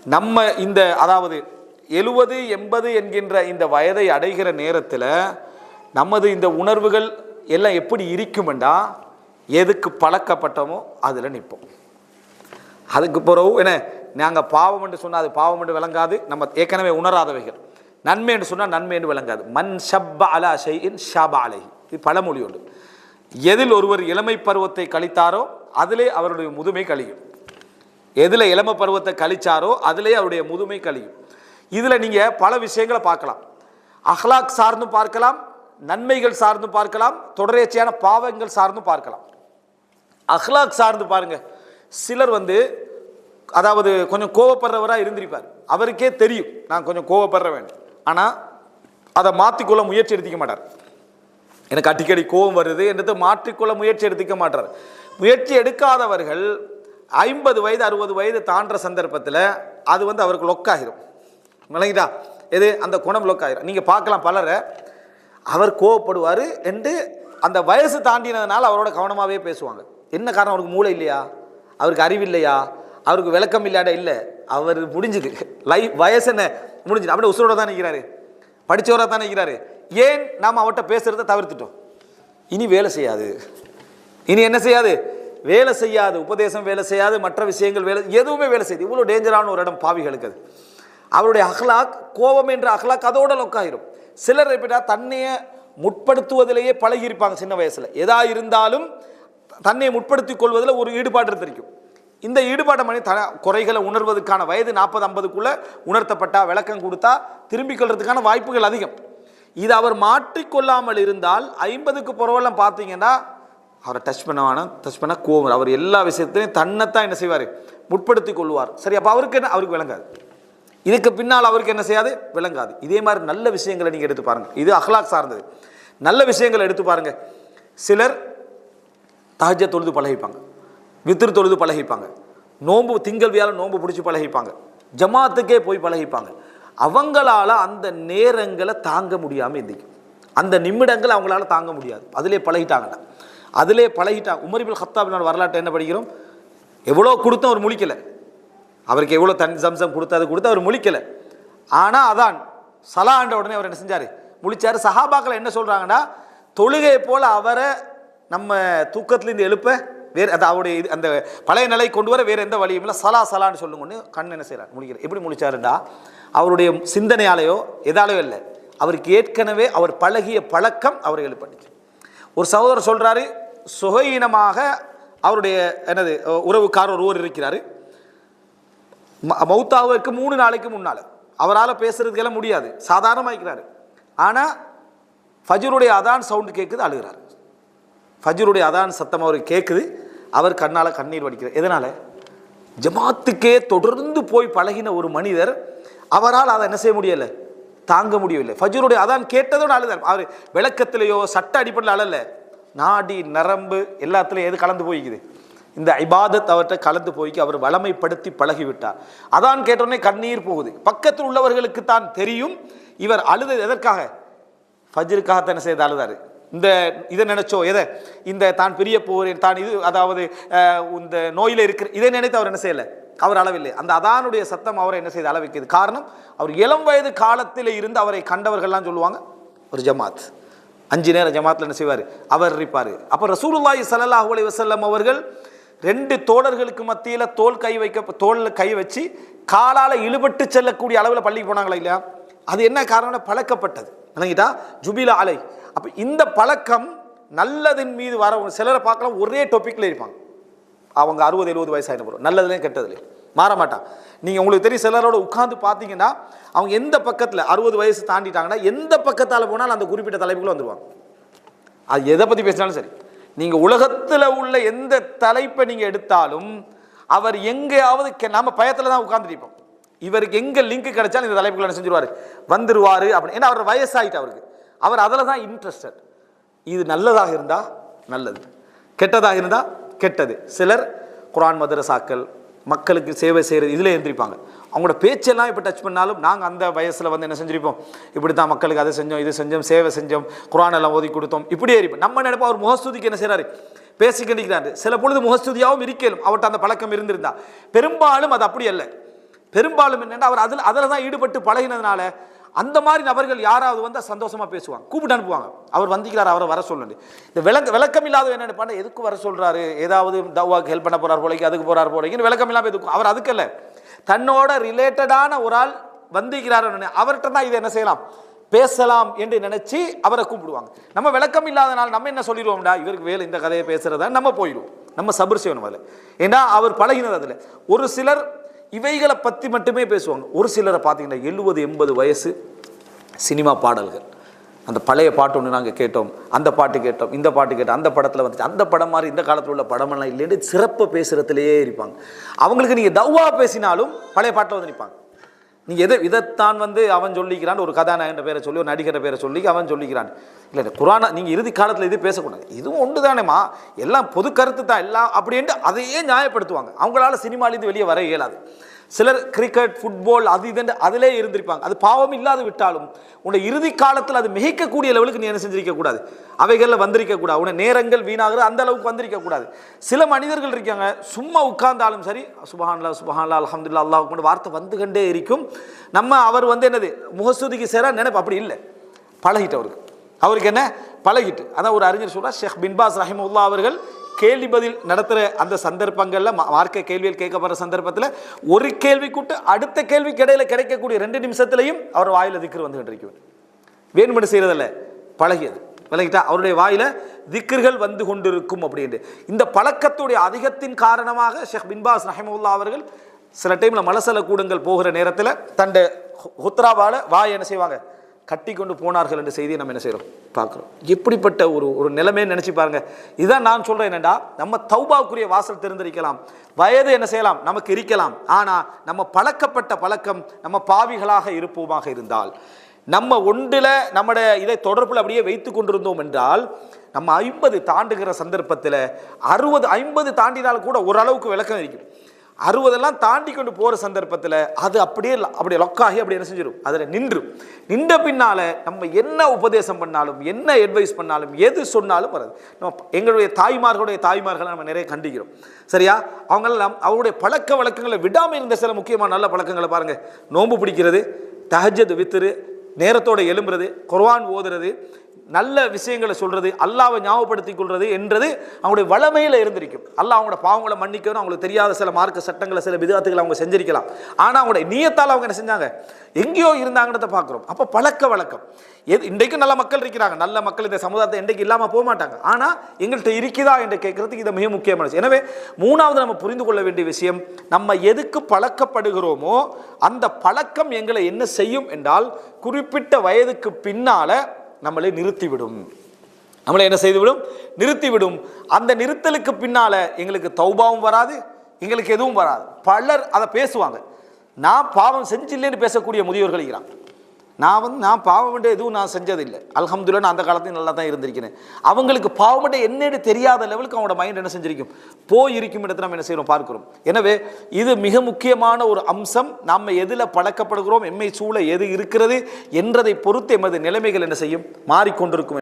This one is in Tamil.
நம்ம இந்த அதாவது 70 80 என்கின்ற இந்த வயதை அடைகிற நேரத்தில் நமது இந்த உணர்வுகள் எல்லாம் எப்படி இருக்குமெண்டா எதுக்கு பழக்கப்பட்டோமோ அதில் நிற்போம். அதுக்கு பிறகு என்ன நாங்கள் பாவம் என்று சொன்னால் அது பாவம் என்று விளங்காது, நம்ம ஏற்கனவே உணராதவைகள். நன்மை என்று சொன்னால் நன்மை என்று விளங்காது. மன் ஷப்ப அலா ஷைஇன் ஷாப அலைஹி, இது பழமொழி உண்டு. எதில் ஒருவர் இளமை பருவத்தை கழித்தாரோ அதிலே அவருடைய முதுமை கழியும். எதில் இளமை பருவத்தை கழிச்சாரோ அதிலே அவருடைய முதுமை கழியும். இதில் நீங்கள் பல விஷயங்களை பார்க்கலாம். அஹ்லாக் சார்ந்தும் பார்க்கலாம், நன்மைகள் சார்ந்தும் பார்க்கலாம், தொடர்ச்சியான பாவங்கள் சார்ந்தும் பார்க்கலாம். அஹ்லாக் சார்ந்து பாருங்க, சிலர் அதாவது கொஞ்சம் கோவப்படுறவராக இருந்திருப்பார். அவருக்கே தெரியும் நான் கொஞ்சம் கோவப்படுற வேண்டும், ஆனால் அதை மாற்றிக்கொள்ள முயற்சி எடுத்துக்க மாட்டார். எனக்கு அடிக்கடி கோபம் வருது என்றது மாற்றிக்கொள்ள முயற்சி எடுத்துக்க மாட்டார். முயற்சி எடுக்காதவர்கள் 50 வயது 60 வயது தாண்டுற சந்தர்ப்பத்தில் அது அவருக்கு லொக்காகிடும். விளங்கிட்டா? எது அந்த குணம் லொக்காகிடும். நீங்கள் பார்க்கலாம் பலரை, அவர் கோவப்படுவார் என்று அந்த வயசு தாண்டினதுனால அவரோட கவனமாகவே பேசுவாங்க. என்ன காரணம்? அவருக்கு மூளை இல்லையா, அவருக்கு அறிவு இல்லையா, அவருக்கு விளக்கம் இல்லாட இல்லை, அவர் முடிஞ்சுது வயசு என்ன முடிஞ்சுது, அப்படியே உசுரோட தான் நிற்கிறாரு, படித்தவராக தான் நிற்கிறாரு. ஏன் நாம் அவர்கிட்ட பேசுகிறத தவிர்த்துட்டோம்? இனி வேலை செய்யாது, இனி என்ன செய்யாது, வேலை செய்யாது, உபதேசம் வேலை செய்யாது, மற்ற விஷயங்கள் வேலை எதுவுமே வேலை செய்யுது. இவ்வளோ டேஞ்சரான ஒரு இடம் பாவிகளுக்கு அது. அவருடைய அஹ்லாக், கோபம் என்ற அஹ்லாக் அதோட லொக்காயிரும். சிலர் எப்படின்னா தன்னையை முற்படுத்துவதிலேயே பழகியிருப்பாங்க. சின்ன வயசில் எதா இருந்தாலும் தன்னை முற்படுத்திக் கொள்வதில் ஒரு ஈடுபாடு இருந்திருக்கும். இந்த ஈடுபாட்டை பண்ணி குறைகளை உணர்வதற்கான வயது 40 50க்குள்ளே உணர்த்தப்பட்டா, விளக்கம் கொடுத்தா திரும்பிக் கொள்றதுக்கான வாய்ப்புகள் அதிகம். இது அவர் மாற்றிக்கொள்ளாமல் இருந்தால் 50க்கு புறவெல்லாம் பார்த்தீங்கன்னா அவரை டச் பண்ண கோவம், அவர் எல்லா விஷயத்திலையும் தன்னைத்தான் என்ன செய்வார், முற்படுத்தி கொள்வார். சரி, அப்போ அவருக்கு என்ன, அவருக்கு விளங்காது. இதுக்கு பின்னால் அவருக்கு என்ன செய்யாது, விளங்காது. இதே மாதிரி நல்ல விஷயங்களை நீங்கள் எடுத்து பாருங்கள். இது அஹ்லாக் சார்ந்தது. நல்ல விஷயங்களை எடுத்து பாருங்கள். சிலர் தஹஜ்ஜத் தொழுது பழகிப்பாங்க, வித்ர் தொழுது பழகிப்பாங்க, நோன்பு திங்கள் வியாழன் நோன்பு பிடிச்சி பழகிப்பாங்க, ஜமாத்துக்கே போய் பழகிப்பாங்க. அவங்களால அந்த நேரங்களை தாங்க முடியாமல் இருந்திக்கும். அந்த நிமிடங்கள் அவங்களால தாங்க முடியாது. அதிலே பழகிட்டாங்கன்னா உமர் இப்னு கத்தாப் வரலாற்றை என்ன படிக்கிறோம், எவ்வளோ கொடுத்தும் அவர் முழிக்கலை. அவருக்கு எவ்வளோ ஜம்சம் கொடுத்து அவர் முழிக்கலை. ஆனால் அதான் சலாண்ட உடனே அவர் என்ன செஞ்சார், முழிச்சார். சஹாபாக்கள் என்ன சொல்கிறாங்கன்னா, தொழுகை போல் அவரை நம்ம தூக்கத்துலேருந்து எழுப்ப வேறு அவருடைய அந்த பழைய நிலை கொண்டு வர வேறு எந்த வழியும் இல்லை. சலான்னு சொல்லுங்கன்னு கண் என்ன செய்கிறார், முழிக்கிறார். எப்படி முழிச்சாருண்டா, அவருடைய சிந்தனையாலேயோ எதாலேயோ இல்லை, அவருக்கு ஏற்கனவே அவர் பழகிய பழக்கம் அவரை எழுப்பண்ணிச்சு. ஒரு சகோதரர் சொல்கிறாரு, சுகையினமாக அவருடைய உறவுக்காரர் ஒருவர் இருக்கிறார். மௌத்தாவுக்கு 3 நாளைக்கு முன்னால் அவரால் பேசுறதுக்கெல்லாம் முடியாது, சாதாரணமாக இருக்கிறாரு. ஆனால் ஃபஜ்ருடைய அதான் சவுண்டு கேட்குது, அழுகிறார். ஃபஜ்ருடைய அதான் சத்தம் அவருக்கு கேட்குது, அவர் கண்ணால் கண்ணீர் வடிக்கிறார். எதனால்? ஜமாத்துக்கே தொடர்ந்து போய் பழகின ஒரு மனிதர், அவரால் அதை என்ன செய்ய முடியலை, தாங்க முடியவில்லை. ஃபஜ்ருடைய அதான் கேட்டதோடு அழுதார். அவர் விளக்கத்திலேயோ சட்ட அடிப்படையில் அழல, நாடி நரம்பு எல்லாத்துலேயும் எது கலந்து போய்க்குது, இந்த இபாதத் அவர்கிட்ட கலந்து போய்க்கு அவர் வளமைப்படுத்தி பழகிவிட்டார். அதான் கேட்டோடனே கண்ணீர் போகுது. பக்கத்தில் உள்ளவர்களுக்கு தான் தெரியும் இவர் அழுது எதற்காக, ஃபஜ்ருக்காக என்ன செய்து அழுதாரு. இதை நினைச்சோ, எதை, இந்த தான் பிரிய போகிறேன், தான் இது அதாவது இந்த நோயில் இருக்கிற இதை நினைத்து அவர் என்ன செய்யலை, அவர் அளவில்லை. அந்த அதானுடைய சத்தம் அவரை என்ன செய்து அளவிக்குது. காரணம், அவர் இளம் வயது காலத்தில் இருந்து அவரை கண்டவர்கள்லாம் சொல்லுவாங்க, ஒரு ஜமாத் 5 நேரம் ஜமாத்தில் என்ன செய்வார், அவர் இருப்பார். அப்போ ரசூலுல்லாஹி ஸல்லல்லாஹு அலைஹி வஸல்லம் அவர்கள் 2 தோழர்களுக்கு மத்தியில் தோளில் கை வச்சு காலால் இழுபட்டு செல்லக்கூடிய அளவில் பள்ளிக்கு போனாங்களா இல்லையா? அது என்ன காரணம், பழக்கப்பட்டது. விளங்கிட்டா? ஜுபிலா அலை. அப்போ இந்த பழக்கம் நல்லதின் மீது வர சிலரை பார்க்கலாம், ஒரே டாப்பிக்கில் இருப்பாங்க. அவங்க 60 70 வயசாகின போகிறோம், நல்லதுலேயும் கெட்டதுலேயும் மாற மாட்டான். நீங்கள் உங்களுக்கு தெரியும், சிலரோட உட்காந்து பார்த்தீங்கன்னா அவங்க எந்த பக்கத்தில் 60 வயசு தாண்டிட்டாங்கன்னா எந்த பக்கத்தால் போனாலும் அந்த குறிப்பிட்ட தலைப்புக்குள்ள வந்துடுவாங்க. அது எதை பற்றி பேசினாலும் சரி, நீங்கள் உலகத்தில் உள்ள எந்த தலைப்பை நீங்கள் எடுத்தாலும் அவர் எங்கேயாவது நம்ம பயத்தில் தான் உட்காந்துருப்போம். இவருக்கு எங்கே லிங்க் கிடைச்சாலும் இந்த தலைப்புக்குள்ள என்ன செஞ்சிருவார், வந்துருவார் அப்படின்னு. ஏன்னா அவர் வயசாகிட்டு அவருக்கு, அவர் அதில் தான் இன்ட்ரெஸ்டட். இது நல்லதாக இருந்தால் நல்லது, கெட்டதாக இருந்தால் கெட்டது. சிலர் குர்ஆன் மதரசாக்கள், மக்களுக்கு சேவை செய்கிறது, இதில் எழுந்திருப்பாங்க. அவங்களோட பேச்செல்லாம் இப்போ டச் பண்ணாலும் நாங்கள் அந்த வயசில் என்ன செஞ்சுருப்போம், இப்படி தான் மக்களுக்கு அதை செஞ்சோம், இது செஞ்சோம், சேவை செஞ்சோம், குர்ஆன் எல்லாம் ஓதி கொடுத்தோம், இப்படியே இருப்போம். நம்ம நினைப்போம் அவர் முகஸ்துதிக்கு என்ன செய்கிறாரு, பேசிக்கிட்டு. சில பொழுது முகஸ்துதியாகவும் இருக்கலும் அவர்கிட்ட அந்த பழக்கம் இருந்திருந்தா. பெரும்பாலும் அது அப்படி அல்ல. பெரும்பாலும் என்னென்னா அவர் அதில் தான் ஈடுபட்டு பழகினதுனால அந்த மாதிரி நபர்கள் யாராவது வந்து சந்தோஷமாக பேசுவாங்க, கூப்பிட்டு அனுப்புவாங்க. அவர் வந்திக்கிறார், அவரை வர சொல்லு. இந்த விளக்கம் இல்லாத என்ன பண்ண, எதுக்கு வர சொல்கிறாரு, ஏதாவது தவாக்கு ஹெல்ப் பண்ண போகிறார் போலைக்கு, அதுக்கு போகிறார் போலைக்குன்னு விளக்கம் இல்லாமல் எதுக்கும். அவர் அதுக்கல்ல, தன்னோட ரிலேட்டடான ஒரு ஆள் வந்திக்கிறார், அவர்கிட்ட தான் இதை என்ன செய்யலாம், பேசலாம் என்று நினைச்சு அவரை கூப்பிடுவாங்க. நம்ம விளக்கம் இல்லாதனால நம்ம என்ன சொல்லிடுவோம்டா, இவருக்கு வேலை இந்த கதையை பேசுறதா நம்ம போயிடுவோம். நம்ம சபர் செய்யணும் அதில். ஏன்னா அவர் பழகினது அதில். ஒரு சிலர் இவைகளை பற்றி மட்டுமே பேசுவாங்க. ஒரு சிலரை பார்த்தீங்கன்னா 70-80 வயசு சினிமா பாடல்கள், அந்த பழைய பாட்டு ஒன்று நாங்கள் கேட்டோம், அந்த பாட்டு கேட்டோம், இந்த பாட்டு கேட்டோம், அந்த படத்தில் வந்துட்டு அந்த படம் மாதிரி இந்த காலத்தில் உள்ள படமெல்லாம் இல்லைன்னு சிறப்பு பேசுகிறதுலையே இருப்பாங்க. அவங்களுக்கு நீங்கள் தவ்வா பேசினாலும் பழைய பாட்டில் வந்து நிற்பாங்க. நீங்கள் இதைத்தான் வந்து அவன் சொல்லிக்கிறான், ஒரு கதாநாயகன் பேரை சொல்லி, ஒரு நடிகர் பேரை சொல்லி அவன் சொல்லிக்கிறான். இல்லை குரானா நீங்கள் இறுதி காலத்தில் இது பேசக்கூடாது, இதுவும் ஒன்று தானேம்மா, எல்லாம் பொது கருத்து தான் எல்லாம் அப்படின்ட்டு அதையே நியாயப்படுத்துவாங்க. அவங்களால சினிமாலேருந்து வெளியே வர இயலாது. சிலர் கிரிக்கெட், ஃபுட்பால், அது இதுன்னு அதிலே இருந்திருப்பாங்க. அது பாவம் இல்லாது விட்டாலும் உன்னுடைய இறுதி காலத்தில் அது மிகைக்கக்கூடிய லெவலுக்கு நீ என்ன செஞ்சிருக்கக்கூடாது, அவைகளில் வந்திருக்கக்கூடாது. உன்னை நேரங்கள் வீணாகிற அந்த அளவுக்கு வந்திருக்கக்கூடாது. சில மனிதர்கள் இருக்காங்க, சும்மா உட்கார்ந்தாலும் சரி சுபஹானல்லாஹ் சுபஹானல்லாஹ் அல்ஹம்துலில்லாஹ் அல்லாஹ் அக்பர் வார்த்தை வந்துகண்டே இருக்கும். நம்ம அவர் வந்து என்னது முகஸ்துதிக்கு சேர நினைப்பு அப்படி இல்லை, பழகிட்டு அவருக்கு என்ன பழகிட்டு. அதான் ஒரு அறிஞர் சொல்றார், ஷேக் பின் பாஸ் ரஹிமஹுல்லாஹ் அவர்கள் கேள்வி பதில் நடத்துகிற அந்த சந்தர்ப்பங்களில், மார்க்க கேள்வியில் கேட்கப்படுற சந்தர்ப்பத்தில் ஒரு கேள்வி கூட்டு அடுத்த கேள்விக்கு இடையில கிடைக்கக்கூடிய 2 நிமிஷத்துலையும் அவர் வாயில திக்ர் வந்துகிட்டு இருக்கு. வேணுமென்று செய்யறதில்ல, பழகியது விளங்கிட்டா, அவருடைய வாயில திக்ர்கள் வந்து கொண்டிருக்கும் அப்படின்ட்டு. இந்த பழக்கத்துடைய அதிகத்தின் காரணமாக ஷேக் பின் பாஸ் ரஹிமஹுல்லாஹ் அவர்கள் சில டைம்ல மலசல கூடங்கள் போகிற நேரத்தில் தண்ட ஹுத்ராவால வாய் என்ன செய்வாங்க, கட்டி கொண்டு போனார்கள் என்ற செய்தியை நம்ம என்ன செய்கிறோம் பார்க்குறோம். எப்படிப்பட்ட ஒரு நிலைமைன்னு நினச்சி பாருங்க. இதான் நான் சொல்கிறேன், என்னடா நம்ம தௌபாவுக்குரிய வாசல் தெரிந்திருக்கலாம், வயது என்ன செய்யலாம் நமக்கு இருக்கலாம், ஆனால் நம்ம பழக்கப்பட்ட பழக்கம் நம்ம பாவிகளாக இருப்போமாக இருந்தால், நம்ம ஒன்றில் நம்முடைய இதை தொடர்பில் அப்படியே வைத்து கொண்டிருந்தோம் என்றால், நம்ம 50 தாண்டுகிற சந்தர்ப்பத்தில் 60-50 தாண்டினால் கூட ஓரளவுக்கு விளக்கம் இருக்கும். 60 தாண்டி கொண்டு போகிற சந்தர்ப்பத்தில் அது அப்படியே லொக்காகி அப்படி என்ன செஞ்சிடும், அதில் நின்ற பின்னால் நம்ம என்ன உபதேசம் பண்ணாலும், என்ன அட்வைஸ் பண்ணாலும், எது சொன்னாலும் வராது. நம்ம எங்களுடைய தாய்மார்களை நம்ம நிறைய கண்டிக்கிறோம், சரியா? அவங்களெல்லாம் அவருடைய பழக்க வழக்கங்களை விடாமல் இருந்த சில முக்கியமான நல்ல பழக்கங்களை பாருங்கள். நோன்பு பிடிக்கிறது, தஹஜ்ஜுத் வித்ரு, நேரத்தோடு எழும்புறது, குர்ஆன் ஓதுறது, நல்ல விஷயங்களை சொல்றது, அல்லாஹ்வை ஞாபகப்படுத்திக் கொள்வது என்றது அவங்களுடைய வளமையில் இருந்திருக்கும். அல்லாஹ் அவங்களோட பாவங்களை மன்னிக்கணும், அவங்களுக்கு தெரியாத சில மார்க்க சட்டங்களை, சில விதத்துகளை அவங்க செஞ்சிருக்கலாம். ஆனால் அவங்களுடைய நியத்தால் அவங்க என்ன செஞ்சாங்க, எங்கேயோ இருந்தாங்கிறத பார்க்குறோம். அப்போ பழக்க வழக்கம் இன்றைக்கும் நல்ல மக்கள் இருக்கிறாங்க, நல்ல மக்கள் இந்த சமுதாயத்தை இன்றைக்கு இல்லாமல் போக மாட்டாங்க. ஆனால் எங்கள்கிட்ட இருக்குதா என்று கேட்கறதுக்கு இது மிக முக்கியமானது. எனவே மூணாவது நம்ம புரிந்து கொள்ள வேண்டிய விஷயம், நம்ம எதுக்கு பழக்கப்படுகிறோமோ அந்த பழக்கம் எங்களை என்ன செய்யும் என்றால், குறிப்பிட்ட வயதுக்கு பின்னால நம்மளை நிறுத்திவிடும். நம்மளை என்ன செய்துவிடும், நிறுத்திவிடும். அந்த நிறுத்தலுக்கு பின்னால எங்களுக்கு தௌபாவும் வராது, எங்களுக்கு எதுவும் வராது. பலர் அதை பேசுவாங்க. நான் பாவம் செஞ்சில்லைன்னு பேசக்கூடிய முதியோர்கள் இருக்கிறான். நான் பாவம் எதுவும் நான் செஞ்சதில்லை, அல்ஹம்துலில்லாஹ் நான் அந்த காலத்தையும் நல்லா தான் இருந்திருக்கிறேன். அவங்களுக்கு பாவம் என்னன்னு தெரியாத லெவலுக்கு அவனோட மைண்ட் என்ன செஞ்சிருக்கும், போயிருக்கும் இடத்துல நம்ம என்ன செய்யறோம் பார்க்கிறோம். எனவே இது மிக முக்கியமான ஒரு அம்சம். நம்ம எதில் பழக்கப்படுகிறோம், எம்மை சூழ எது இருக்கிறது என்றதை பொறுத்து எமது நிலைமைகள் என்ன செய்யும், மாறிக்கொண்டிருக்கும்.